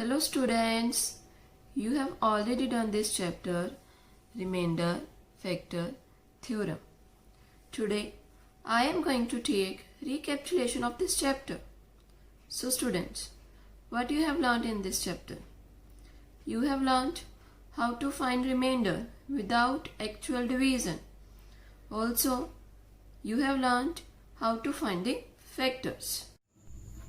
Hello students, you have already done this chapter, remainder factor theorem. Today I am going to take recapitulation of this chapter. So students, what you have learned in this chapter? You have learned how to find remainder without actual division. Also, you have learned how to find the factors.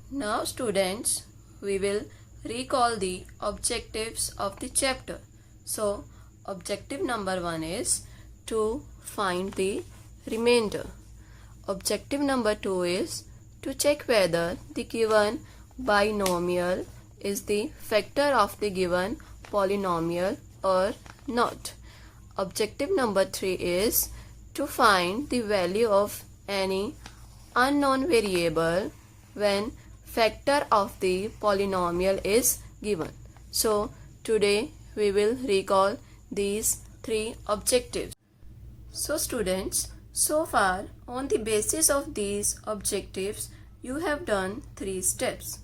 Now students, we will recall the objectives of the chapter. So, objective number 1 is to find the remainder. Objective number 2 is to check whether the given binomial is the factor of the given polynomial or not. Objective number 3 is to find the value of any unknown variable when factor of the polynomial is given. So today we will recall these three objectives. So students, so far on the basis of these objectives you have done 3 steps.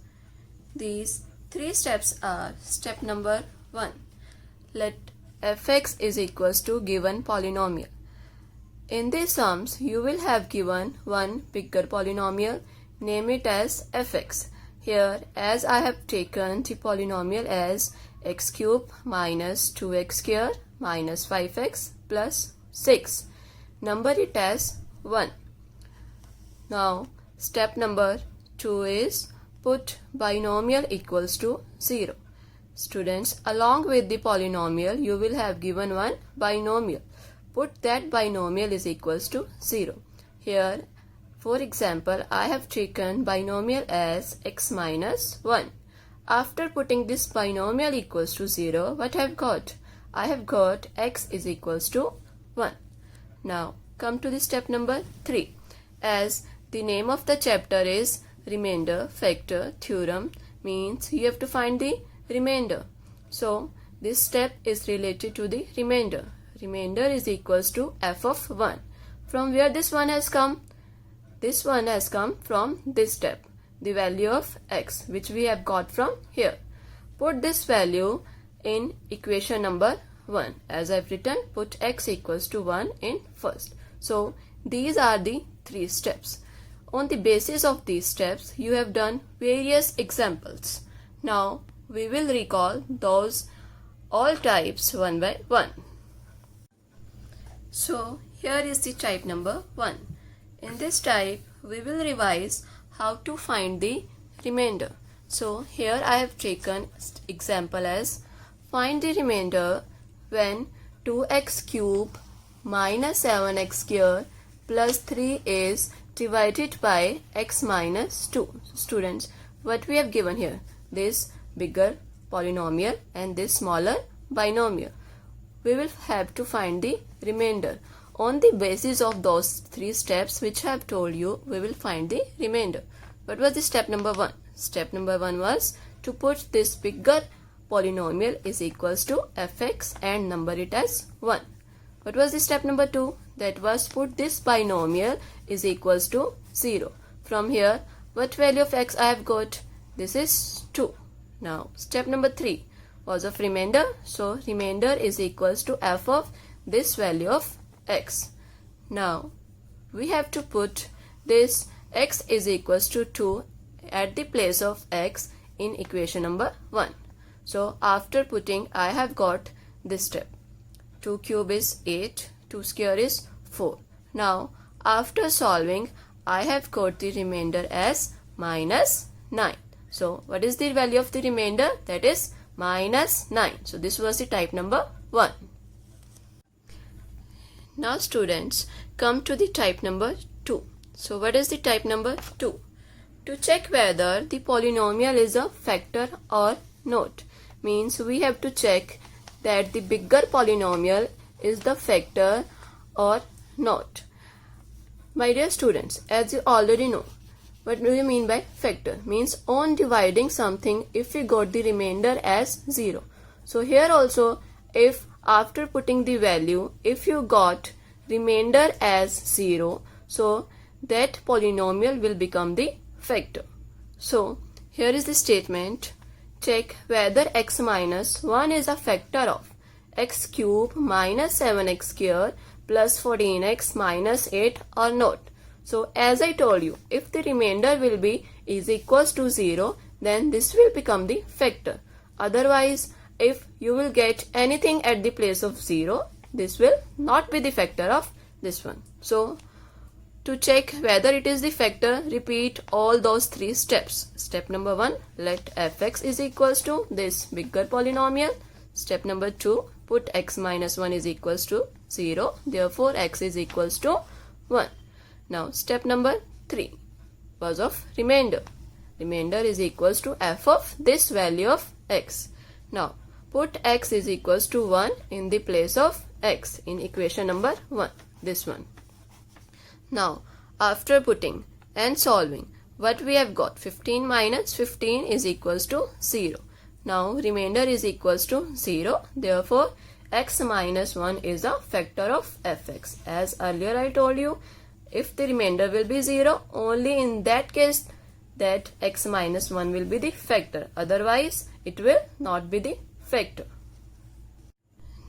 These 3 steps are: step number 1, let fx is equals to given polynomial. In these sums you will have given one bigger polynomial, name it as fx. Here, as I have taken the polynomial as x cube minus 2x square minus 5x plus 6, number it as 1. Now step number 2 is put binomial equals to 0. Students, along with the polynomial you will have given one binomial. Put that binomial is equals to 0. Here, for example, I have taken binomial as x minus 1. After putting this binomial equals to 0, what I have got? I have got x is equals to 1. Now, come to the step number 3. As the name of the chapter is remainder factor theorem, means you have to find the remainder. So, this step is related to the remainder. Remainder is equals to f of 1. From where this one has come? This one has come from this step, the value of x, which we have got from here. Put this value in equation number 1. As I have written, put x equals to 1 in first. So, these are the 3 steps. On the basis of these steps, you have done various examples. Now, we will recall those all types one by one. So, here is the type number 1. In this type, we will revise how to find the remainder. So, here I have taken example as find the remainder when 2x cube minus 7x square plus 3 is divided by x minus 2. Students, what we have given here? This bigger polynomial and this smaller binomial. We will have to find the remainder. On the basis of those 3 steps which I have told you, we will find the remainder. What was the step number 1? Step number 1 was to put this bigger polynomial is equals to fx and number it as 1. What was the step number 2? That was put this binomial is equals to 0. From here, what value of x I have got? This is 2. Now, step number 3 was of remainder. So, remainder is equals to f of this value of x. Now, we have to put this x is equals to 2 at the place of x in equation number 1. So, after putting, I have got this step. 2 cube is 8, 2 square is 4. Now, after solving, I have got the remainder as minus 9. So, what is the value of the remainder? That is minus 9. So, this was the type number 1. Now students, come to the type number 2. So what is the type number 2? To check whether the polynomial is a factor or not, means we have to check that the bigger polynomial is the factor or not. My dear students, as you already know, what do you mean by factor? Means on dividing something, if we got the remainder as 0. So here also, if after putting the value, if you got remainder as 0, so that polynomial will become the factor. So here is the statement: check whether x minus 1 is a factor of x cube minus 7x square plus 14x minus 8 or not. So as I told you, if the remainder will be is equals to 0, then this will become the factor. Otherwise, if you will get anything at the place of 0, this will not be the factor of this one. So to check whether it is the factor, repeat all those three steps. Step number 1, let fx is equals to this bigger polynomial. Step number 2, put x minus 1 is equals to 0. Therefore, x is equals to 1. Now, step number 3 was of remainder. Remainder is equals to f of this value of x. Now, put x is equals to 1 in the place of x in equation number 1. This one. Now, after putting and solving, what we have got? 15 minus 15 is equals to 0. Now, remainder is equals to 0. Therefore, x minus 1 is a factor of fx. As earlier I told you, if the remainder will be 0, only in that case that x minus 1 will be the factor. Otherwise, it will not be the factor.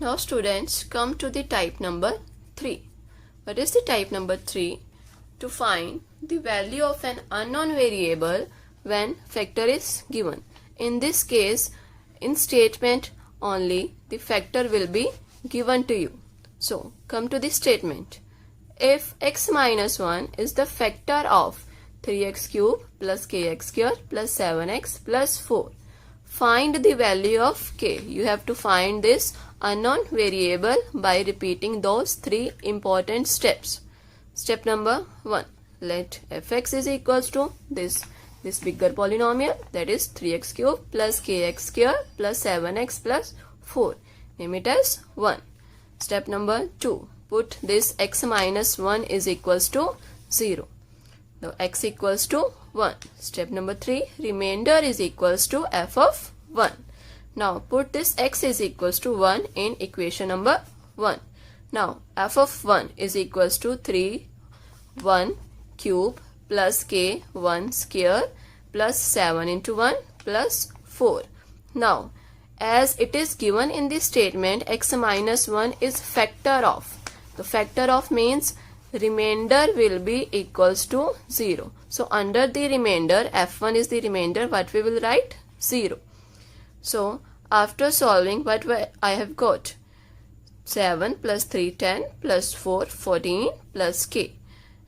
Now, students, come to the type number 3. What is the type number 3? To find the value of an unknown variable when factor is given. In this case, in statement only, the factor will be given to you. So, come to the statement. If x minus 1 is the factor of 3x cube plus kx square plus 7x plus 4, find the value of k. You have to find this unknown variable by repeating those three important steps. Step number 1. Let fx is equals to this bigger polynomial, that is 3x cube plus kx square plus 7x plus 4. Name it as 1. Step number 2. Put this x minus 1 is equals to 0. Now x equals to 1. Step number 3. Remainder is equals to f of 1. Now put this x is equals to 1 in equation number 1. Now f of 1 is equals to 3 1 cube plus k 1 square plus 7 into 1 plus 4. Now as it is given in the statement, x minus 1 is factor of. The factor of means remainder will be equals to 0. So under the remainder, f1 is the remainder, what we will write? 0. So after solving, what I have got? 7 plus 3 10 plus 4 14 plus k.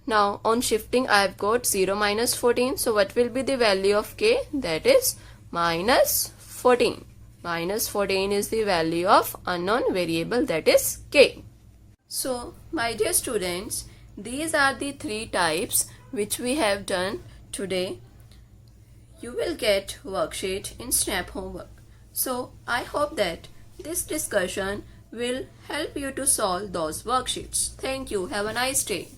Now on shifting I have got 0 minus 14. So what will be the value of k? That is minus 14. Minus 14 is the value of unknown variable, that is k. So my dear students, these are the three types which we have done today. You will get worksheet in Snap Homework. So I hope that this discussion will help you to solve those worksheets. Thank you. Have a nice day.